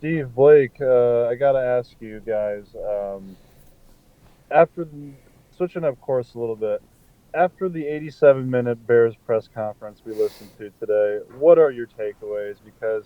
Steve, Blake, I gotta ask you guys. After switching up course a little bit, after the 87-minute Bears press conference we listened to today, what are your takeaways? Because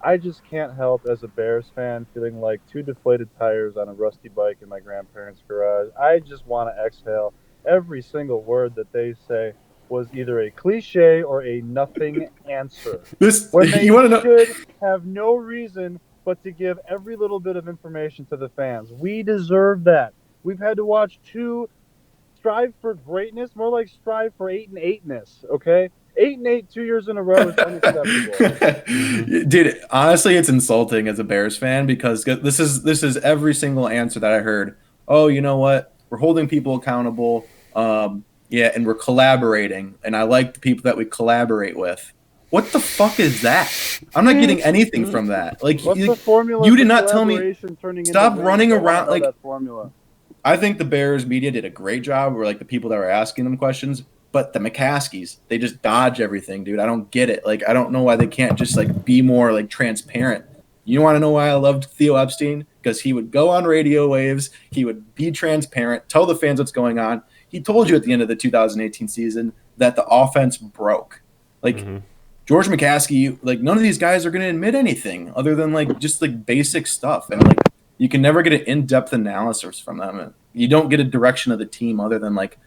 I just can't help as a Bears fan feeling like two deflated tires on a rusty bike in my grandparents' garage. I just want to exhale every single word that they say was either a cliche or a nothing answer. This When you they want to know? should have no reason but to give every little bit of information to the fans. We deserve that. We've had to watch two strive for greatness, more like strive for 8-8ness, okay? 8-8 2 years in a row is unacceptable. Mm-hmm. Dude, honestly, it's insulting as a Bears fan because this is every single answer that I heard. Oh, you know what? We're holding people accountable. Yeah, and we're collaborating, and I like the people that we collaborate with. What the fuck is that? I'm not getting anything from that. Like, What's the you, formula you for did not tell me. collaboration turning into Stop wins? running I want to around. know Like, that formula. I think the Bears media did a great job, or like the people that were asking them questions. But the McCaskies, they just dodge everything, dude. I don't get it. Like, I don't know why they can't just like be more like transparent. You want to know why I loved Theo Epstein? Because he would go on radio waves, he would be transparent, tell the fans what's going on. He told you at the end of the 2018 season that the offense broke. Like, Mm-hmm. George McCaskey, like none of these guys are going to admit anything other than like just like basic stuff, and like you can never get an in-depth analysis from them. You don't get a direction of the team other than like,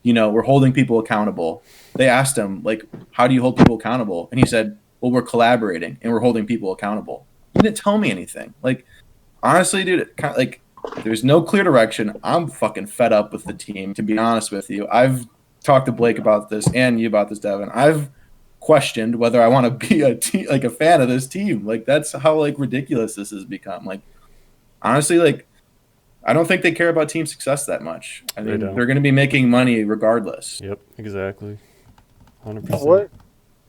we're holding people accountable. They asked him like, how do you hold people accountable? And he said, well, we're collaborating and we're holding people accountable. He didn't tell me anything. Like, honestly, dude, like there's no clear direction. I'm fucking fed up with the team, to be honest with you. I've talked to Blake about this and you about this, Devin. I've questioned whether I want to be like a fan of this team. Like, that's how like ridiculous this has become. Like, honestly, like I don't think they care about team success that much. I They mean, don't. they're going to be making money regardless. Yep, exactly. 100%. What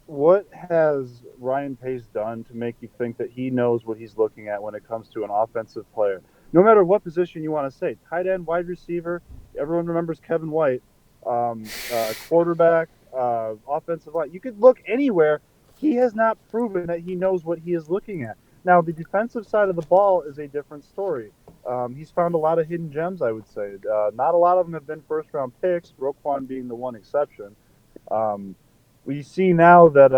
what has Ryan Pace done to make you think that he knows what he's looking at when it comes to an offensive player? No matter what position you want to say, tight end, wide receiver, everyone remembers Kevin White, quarterback, offensive line. You could look anywhere. He has not proven that he knows what he is looking at. Now, the defensive side of the ball is a different story. He's found a lot of hidden gems, I would say. Not a lot of them have been first round picks, Roquan being the one exception. Um, we see now that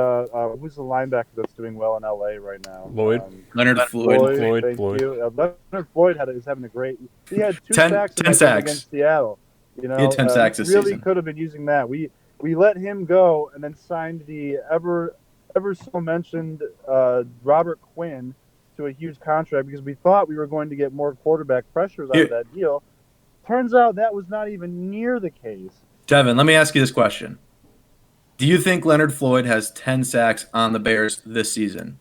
who's the linebacker that's doing well in LA right now? Lloyd. Leonard Floyd, Floyd, thank Floyd. you. Leonard Floyd is having a great. He had two 10, sacks in 10 that game sacks. against Seattle. He had 10 sacks He this really season. could have been using that. We let him go and then signed the ever so mentioned Robert Quinn to a huge contract because we thought we were going to get more quarterback pressures out of Here, that deal. Turns out that was not even near the case. Devin, let me ask you this question. Do you think Leonard Floyd has 10 sacks on the Bears this season?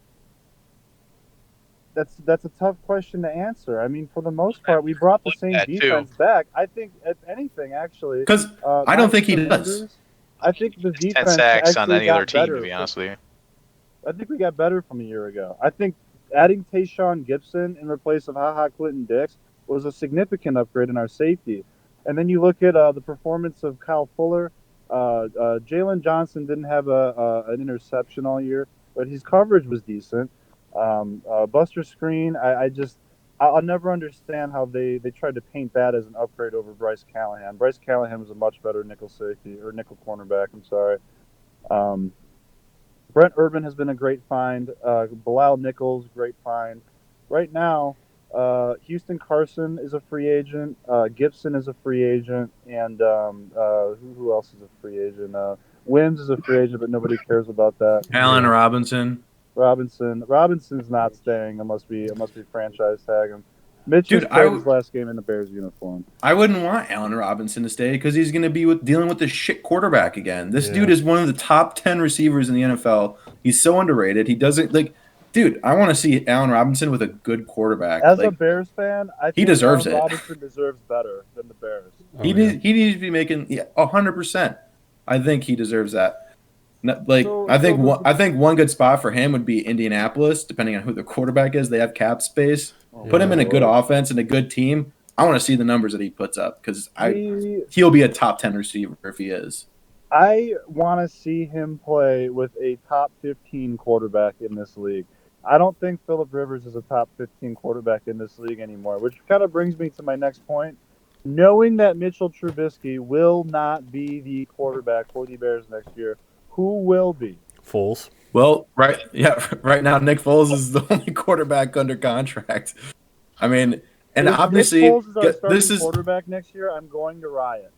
That's a tough question to answer. I mean, for the most part, we brought the same defense back. I think, if anything, actually, Because I don't think he does. I think the It's 10 defense sacks on actually any other got team, to better. be honest with you. I think we got better from a year ago. I think adding Tayshaun Gibson in replace of HaHa Clinton Dix was a significant upgrade in our safety. And then you look at the performance of Kyle Fuller. Jalen Johnson didn't have an interception all year, but his coverage was decent. Buster Screen, I'll never understand how they tried to paint that as an upgrade over Bryce Callahan. Bryce Callahan was a much better nickel safety or nickel cornerback. I'm sorry. Um, Brent Urban has been a great find. Bilal Nichols, great find. Right now, Houston Carson is a free agent. Gibson is a free agent, and who else is a free agent? Wims is a free agent, but nobody cares about that. Allen Robinson. Robinson's not staying unless we franchise tag him. Mitch Dude, just played his last game in the Bears uniform. I wouldn't want Allen Robinson to stay because he's going to be dealing with the shit quarterback again. This Yeah. dude is one of the top 10 receivers in the NFL. He's so underrated. He doesn't like, dude. I want to see Allen Robinson with a good quarterback. As a like, Bears fan, I think he deserves Allen it. Robinson deserves better than the Bears. he needs to be making 100%. I think he deserves that. Like I think one good spot for him would be Indianapolis, depending on who the quarterback is. They have cap space. Put him in a good offense and a good team. I want to see the numbers that he puts up because he'll be a top 10 receiver if he is. I want to see him play with a top 15 quarterback in this league. I don't think Philip Rivers is a top 15 quarterback in this league anymore, which kind of brings me to my next point. Knowing that Mitchell Trubisky will not be the quarterback for the Bears next year, who will be? Foles. Well, right, yeah, right now Nick Foles is the only quarterback under contract. I mean, and If Nick obviously Foles is our this starting is quarterback next year, I'm going to riot.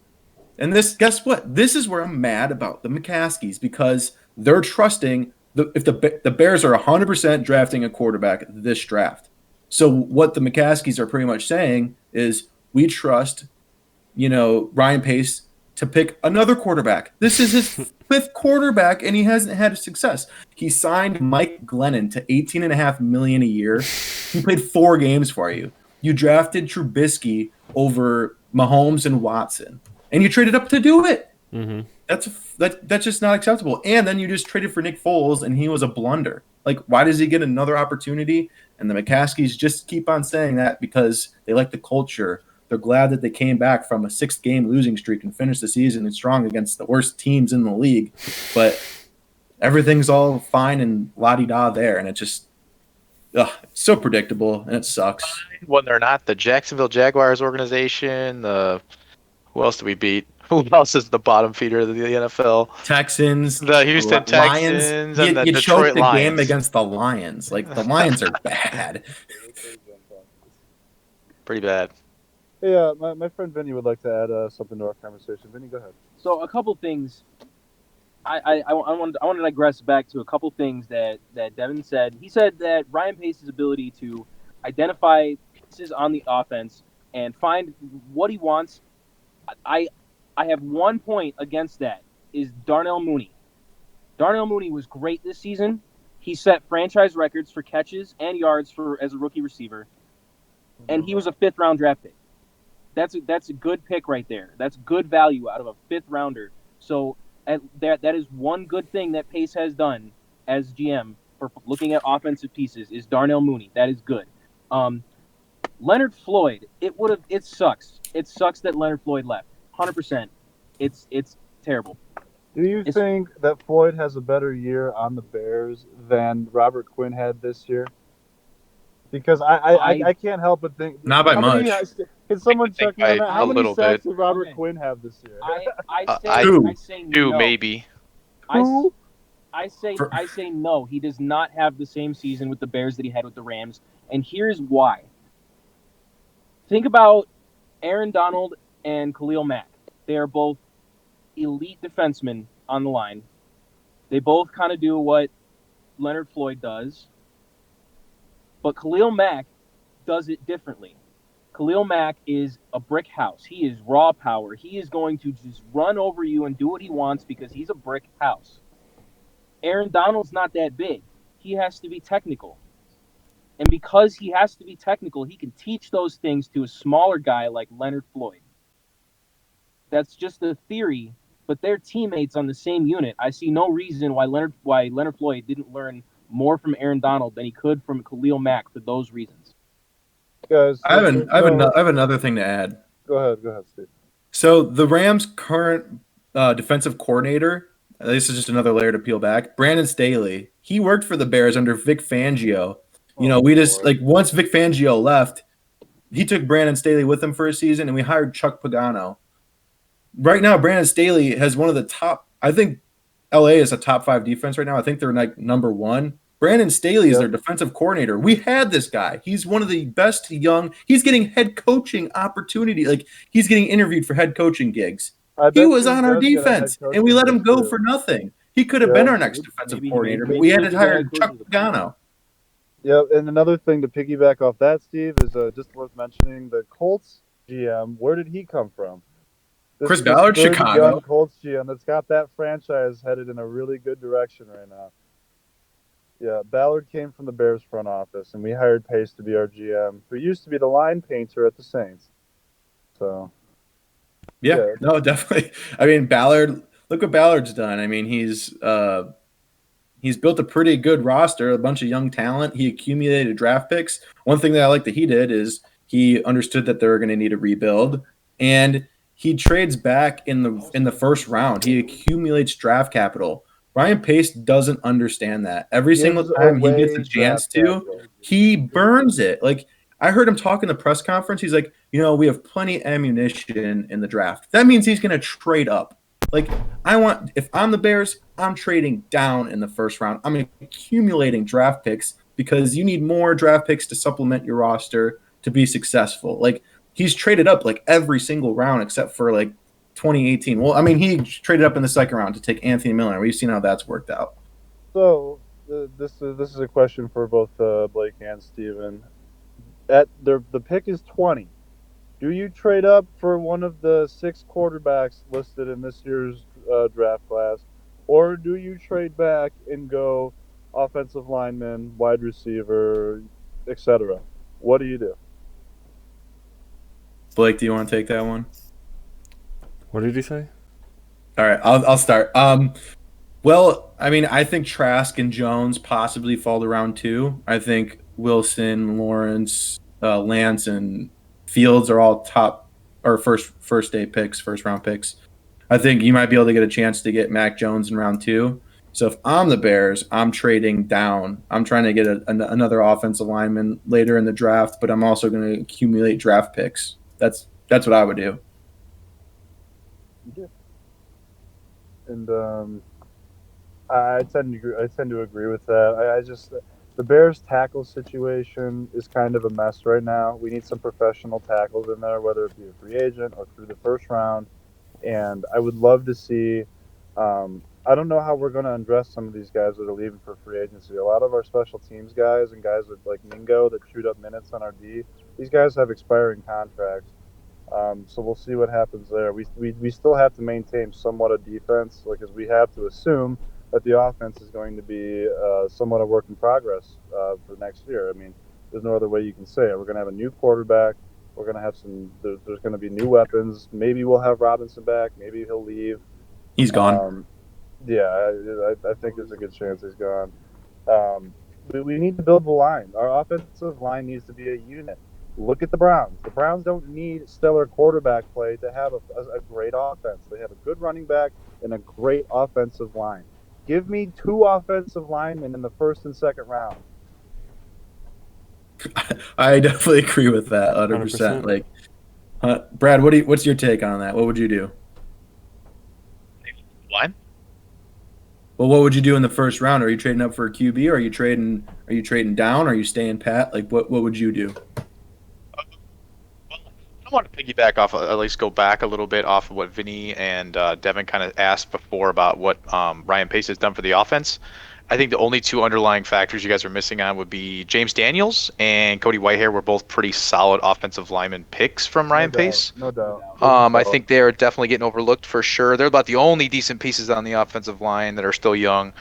and this guess what? This is where I'm mad about the McCaskies because they're trusting if the Bears are 100% drafting a quarterback this draft. So what the McCaskies are pretty much saying is we trust Ryan Pace to pick another quarterback. This is his fifth quarterback, and he hasn't had success. He signed Mike Glennon to $18.5 million a year. He played 4 games for you. You drafted Trubisky over Mahomes and Watson, and you traded up to do it. Mm-hmm. That's just not acceptable. And then you just traded for Nick Foles, and he was a blunder. Like, why does he get another opportunity? And the McCaskies just keep on saying that because they like the culture. They're glad that they came back from a 6-game losing streak and finished the season strong against the worst teams in the league. But everything's all fine and la-di-da there, and it's so predictable, and it sucks. When they're not the Jacksonville Jaguars organization, who else do we beat? Who else is the bottom feeder of the NFL? Texans, The Houston Lions. Texans You, and the you Detroit choked the game Lions. against the Lions. Like, the Lions are bad. Pretty bad. Yeah, my friend Vinny would like to add something to our conversation. Vinny, go ahead. So a couple things. I want to digress back to a couple things that Devin said. He said that Ryan Pace's ability to identify pieces on the offense and find what he wants. I have one point against that is Darnell Mooney. Darnell Mooney was great this season. He set franchise records for catches and yards as a rookie receiver, and he was a 5th-round draft pick. That's a good pick right there. That's good value out of a 5th-rounder. So that is one good thing that Pace has done as GM for looking at offensive pieces is Darnell Mooney. That is good. Leonard Floyd. It sucks. It sucks that Leonard Floyd left. 100%. It's terrible. Do you think that Floyd has a better year on the Bears than Robert Quinn had this year? Because I can't help but think. Not by how much. many- can someone think check me on by that? How a many little sacks bit. did Robert Okay. Quinn have this year? I say Two, no. maybe. Who? I say no. He does not have the same season with the Bears that he had with the Rams, and here's why. Think about Aaron Donald and Khalil Mack. They are both elite defensemen on the line. They both kind of do what Leonard Floyd does, but Khalil Mack does it differently. Khalil Mack is a brick house. He is raw power. He is going to just run over you and do what he wants because he's a brick house. Aaron Donald's not that big. He has to be technical. And because he has to be technical, he can teach those things to a smaller guy like Leonard Floyd. That's just a theory, but they're teammates on the same unit. I see no reason why Leonard Floyd didn't learn more from Aaron Donald than he could from Khalil Mack for those reasons. Guys, I have another thing to add. Go ahead, Steve. So the Rams' current defensive coordinator, this is just another layer to peel back. Brandon Staley, he worked for the Bears under Vic Fangio. Once Vic Fangio left, he took Brandon Staley with him for a season, and we hired Chuck Pagano. Right now, Brandon Staley has one of the top. I think LA is a top 5 defense right now. I think they're like number 1. Brandon Staley is their defensive coordinator. We had this guy. He's one of the best young. He's getting head coaching opportunity. Like, he's getting interviewed for head coaching gigs. He was on our defense, and we let him go for nothing. He could have been our next defensive coordinator, but we had to hire Chuck Pagano. Yeah, and another thing to piggyback off that, Steve, is just worth mentioning the Colts GM. Where did he come from? Chris Ballard, good Chicago. Young Colts GM that's got that franchise headed in a really good direction right now. Yeah, Ballard came from the Bears front office, and we hired Pace to be our GM, who used to be the line painter at the Saints. So, yeah. No, definitely. I mean, Ballard. Look what Ballard's done. I mean, he's built a pretty good roster, a bunch of young talent. He accumulated draft picks. One thing that I like that he did is he understood that they were going to need a rebuild, and he trades back in the first round. He accumulates draft capital. Ryan Pace doesn't understand that. Every single Gives time he gets a away chance draft to, capital. he burns it. Like I heard him talk in the press conference. He's like, we have plenty ammunition in the draft. That means he's going to trade up. Like if I'm the Bears, I'm trading down in the first round. I'm accumulating draft picks because you need more draft picks to supplement your roster to be successful. Like he's traded up like every single round except for like 2018. Well, I mean, he traded up in the second round to take Anthony Miller. We've seen how that's worked out. So this is a question for both Blake and Steven. The pick is 20. Do you trade up for one of the 6 quarterbacks listed in this year's draft class, or do you trade back and go offensive lineman, wide receiver, etc.? What do you do? Blake, do you want to take that one? What did he say? All right, I'll start. Well, I mean, I think Trask and Jones possibly fall to round 2. I think Wilson, Lawrence, Lance, and Fields are all top or first day picks, first round picks. I think you might be able to get a chance to get Mac Jones in round 2. So if I'm the Bears, I'm trading down. I'm trying to get another offensive lineman later in the draft, but I'm also going to accumulate draft picks. That's what I would do. And I tend to agree with that. I just the Bears tackle situation is kind of a mess right now. We need some professional tackles in there, whether it be a free agent or through the first round. And I would love to see. I don't know how we're going to undress some of these guys that are leaving for free agency. A lot of our special teams guys and guys like Mingo that chewed up minutes on our D. These guys have expiring contracts. So we'll see what happens there. We still have to maintain somewhat of defense, because we have to assume that the offense is going to be somewhat a work in progress for next year. I mean, there's no other way you can say it. We're going to have a new quarterback. We're going to have there's going to be new weapons. Maybe we'll have Robinson back. Maybe he'll leave. He's gone. Yeah, I think there's a good chance he's gone. We need to build the line. Our offensive line needs to be a unit. Look at the Browns. The Browns don't need stellar quarterback play to have a great offense. They have a good running back and a great offensive line. Give me 2 offensive linemen in the first and second round. I definitely agree with that 100%. 100%. Like, Brad, what's your take on that? What would you do? Line? Well, what would you do in the first round? Are you trading up for a QB? Or are you trading down? Are you staying pat? Like, what would you do? I want to piggyback off, at least go back a little bit off of what Vinny and Devin kind of asked before about what Ryan Pace has done for the offense. I think the only 2 underlying factors you guys are missing on would be James Daniels and Cody Whitehair were both pretty solid offensive lineman picks from Ryan Pace. No doubt. I think they're definitely getting overlooked for sure. They're about the only decent pieces on the offensive line that are still young.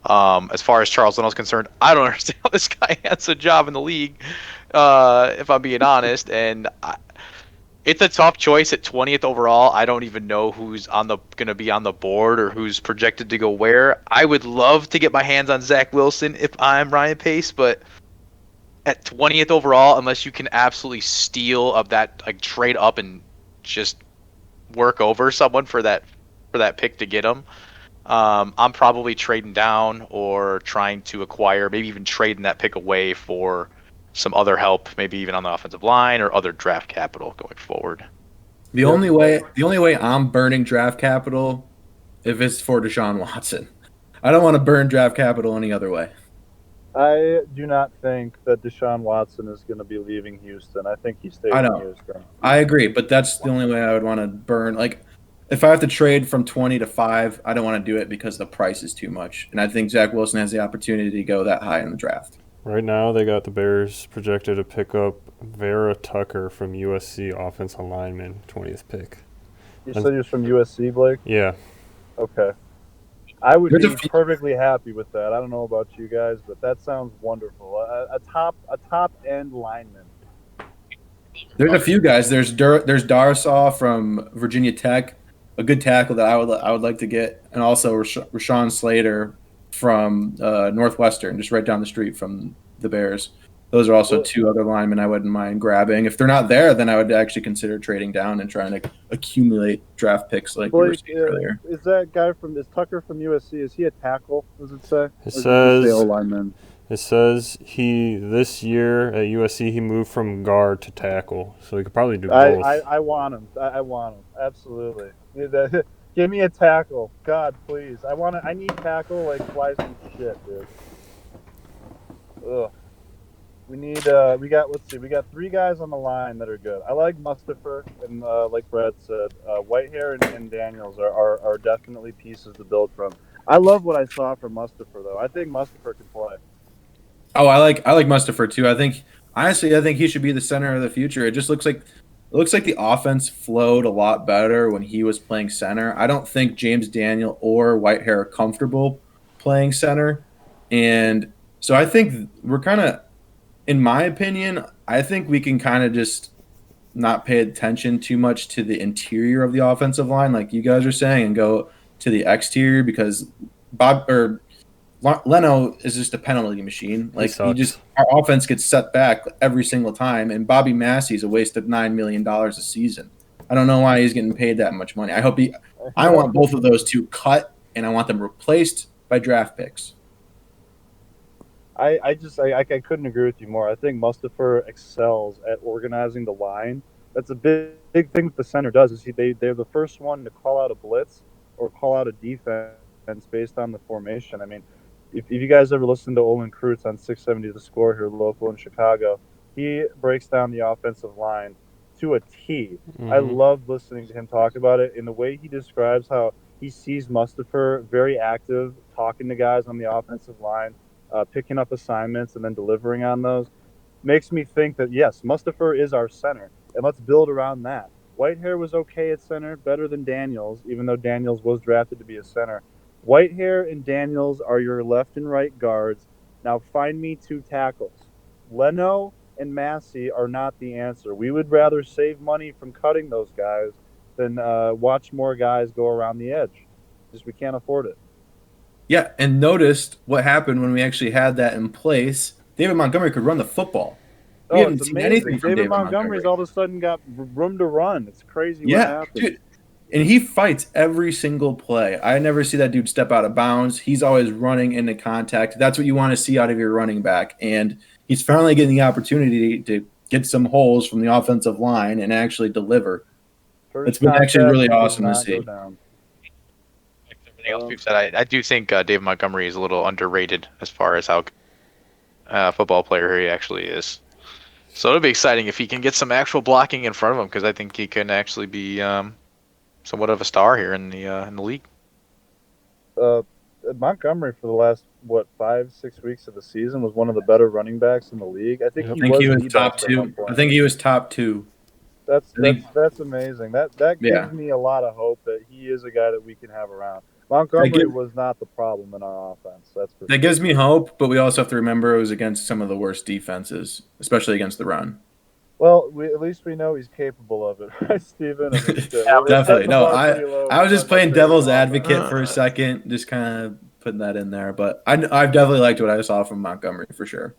As far as Charles Leno's concerned, I don't understand how this guy has a job in the league, if I'm being honest. And it's a tough choice at 20th overall. I don't even know who's going to be on the board or who's projected to go where. I would love to get my hands on Zach Wilson if I'm Ryan Pace, but at 20th overall, unless you can absolutely steal of that, like trade up and just work over someone for that pick to get him, I'm probably trading down or trying to acquire, maybe even trading that pick away for some other help, maybe even on the offensive line or other draft capital going forward. The only way I'm burning draft capital if it's for Deshaun Watson. I don't want to burn draft capital any other way. I do not think that Deshaun Watson is going to be leaving Houston. I think he stays in Houston. I agree, but that's the only way I would want to burn. Like, if I have to trade from 20 to 5, I don't want to do it because the price is too much. And I think Zach Wilson has the opportunity to go that high in the draft. Right now, they got the Bears projected to pick up Vera Tucker from USC offensive lineman, 20th pick. You said he was from USC, Blake? Yeah. Okay. I would be perfectly happy with that. I don't know about you guys, but that sounds wonderful. A top end lineman. There's a few guys. There's Darsaw from Virginia Tech, a good tackle that I would like to get, and also Rashawn Slater from Northwestern, just right down the street from the Bears. Those are also Well, two other linemen I wouldn't mind grabbing. If they're not there, then I would actually consider trading down and trying to accumulate draft picks like you were Blake, saying earlier. is Tucker from USC? Is he a tackle? Does it say, It or does it just say O says lineman? it says he this year at USC he moved from guard to tackle, so he could probably do both. I want him. I want him. Absolutely. Give me a tackle, God, please. I need tackle like flies from shit, dude. Ugh. We need. We got. Let's see. We got 3 guys on the line that are good. I like Mustafa, and like Brett said, Whitehair and Daniels are definitely pieces to build from. I love what I saw from Mustafa, though. I think Mustafa can play. Oh, I like Mustafa too. I think he should be the center of the future. It looks like the offense flowed a lot better when he was playing center. I don't think James Daniel or Whitehair are comfortable playing center, and so I think we're kind of, in my opinion, I think we can kind of just not pay attention too much to the interior of the offensive line, like you guys are saying, and go to the exterior because Leno is just a penalty machine. He Like sucks. our offense gets set back every single time, and Bobby Massey's a waste of $9 million a season. I don't know why he's getting paid that much money. I want both of those two cut, and I want them replaced by draft picks. I couldn't agree with you more. I think Mustafa excels at organizing the line. That's a big thing that the center does. Is they're the first one to call out a blitz or call out a defense based on the formation. I mean, if you guys ever listen to Olin Kreutz on 670 The Score here, local in Chicago, he breaks down the offensive line to a T. I Hmm. love listening to him talk about it in the way he describes how he sees Mustafa very active, talking to guys on the offensive line, picking up assignments and then delivering on those. Makes me think that, yes, Mustafa is our center, and let's build around that. Whitehair was okay at center, better than Daniels, even though Daniels was drafted to be a center. Whitehair and Daniels are your left and right guards. Now find me 2 tackles. Leno and Massey are not the answer. We would rather save money from cutting those guys than watch more guys go around the edge. Just we can't afford it. Yeah, and noticed what happened when we actually had that in place. David Montgomery could run the football. We Oh, it's haven't seen anything amazing. from David David Montgomery's Montgomery. all of a sudden got room to run. It's crazy what Yeah, happened. dude. And he fights every single play. I never see that dude step out of bounds. He's always running into contact. That's what you want to see out of your running back. And he's finally getting the opportunity to get some holes from the offensive line and actually deliver. It's First been actually contact, really he does awesome to not go see. down. Everything else we've said, I do think Dave Montgomery is a little underrated as far as how football player he actually is. So it'll be exciting if he can get some actual blocking in front of him because I think he can actually be somewhat of a star here in the league. Uh, Montgomery for the last 5-6 weeks of the season was one of the better running backs in the league. I think Yep. he I think he was was the top best at one two. I point. think he was top two. That's I think, that's that's amazing. That yeah. gives me a lot of hope that he is a guy that we can have around. That, Montgomery give, was not the problem in our offense. That's for that sure. gives me hope, but we also have to remember it was against some of the worst defenses, especially against the run. Well, at least we know he's capable of it, right, Steven? I mean, shit, Yeah, we're setting Definitely. the No, bar pretty low. I We're was just talking about playing trading devil's him offense. advocate for a second, just kind of putting that in there. But I've definitely liked what I saw from Montgomery for sure.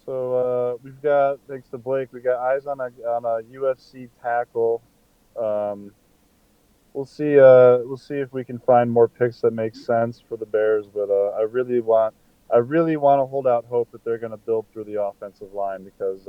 So we've got, thanks to Blake, we got eyes on a UFC tackle. Um, we'll see if we can find more picks that make sense for the Bears. But I really want to hold out hope that they're going to build through the offensive line because,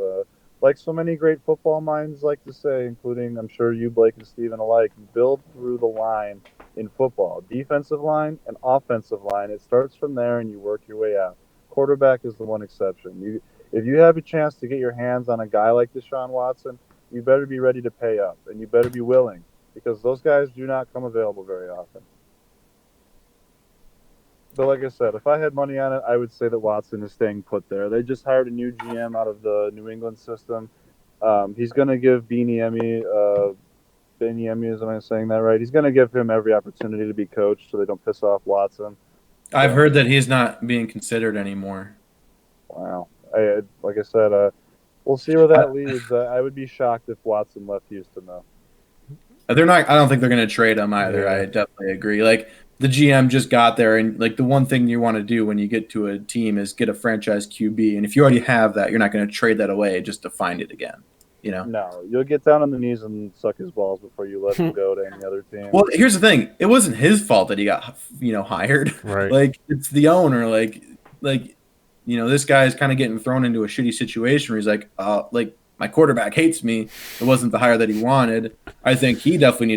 like so many great football minds like to say, including I'm sure you, Blake and Steven alike, you build through the line in football, defensive line and offensive line. It starts from there and you work your way out. Quarterback is the one exception. If you have a chance to get your hands on a guy like Deshaun Watson, you better be ready to pay up and you better be willing because those guys do not come available very often. But like I said, if I had money on it, I would say that Watson is staying put there. They just hired a new GM out of the New England system. He's going to give Beanie am I saying that right? He's going to give him every opportunity to be coached so they don't piss off Watson. I've heard that he's not being considered anymore. Wow. Like I said, we'll see where that leads. I would be shocked if Watson left Houston, though. They're not. I don't think they're going to trade him either. Yeah. I definitely agree. Like the GM just got there, and like the one thing you want to do when you get to a team is get a franchise QB, and if you already have that, you're not going to trade that away just to find it again. You know. No, you'll get down on the knees and suck his balls before you let him go to any other team. Well, here's the thing: it wasn't his fault that he got hired. Right. Like it's the owner. Like this guy is kind of getting thrown into a shitty situation where he's like my quarterback hates me. It wasn't the hire that he wanted. I think he definitely needs